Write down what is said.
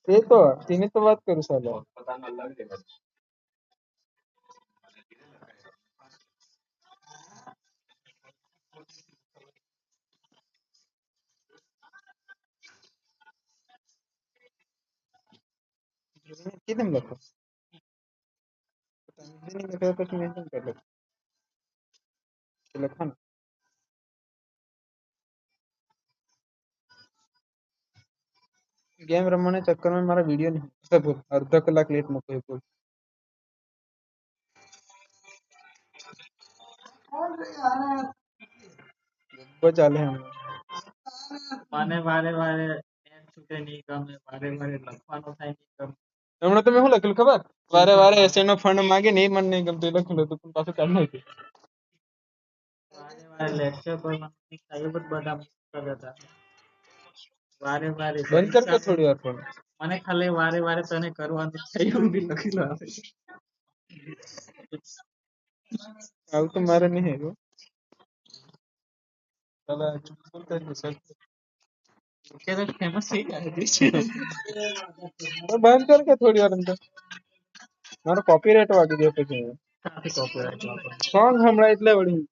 એ તો તેની તો વાત કરું સાલા. કેમ લખો પછી મેન્શન કરી લખવાનું ગેમ રમવાના ચક્કરમાં મારા વિડીયો નહીં આવતા બોલ અડધા કલાક લેટ મૂકે બોલ બહુ ચાલે હમણાં મને વારે વારે નેટ છૂટે નહીં ગમે, વારે વારે લખવાનું થાય નહીં ગમે. હમણાં તમે શું લખેલું ખબર વારે વારે એસએ નો ફંડ માંગે ને એ મને નહીં ગમતું એ લખેલું હતું પણ પાછું ચાલુ નાખ્યું વારે વારે લેક્ચર ભરવાનું નહીં થાય, એ બધું બધા મુશ્કેલ હતા. વારે વારે બંધ કર કે પરીક્ષા થોડી વાર પણ મને ખાલી વારે વારે તને કરવાનું છે એવું બી લખેલું આવે. આવું તો મારે નહીં હેરું ચાલો ચૂપ બોલ કરી સર અત્યારે ફેમસ થઈ જાય છે. બંધ કર કે થોડી વાર અંદર મારો કોપીરાઇટ વાગી ગયો પછી કાફી કોપીરાઇટ વાપરવાનું. સોંગ હમણાં એટલે વળી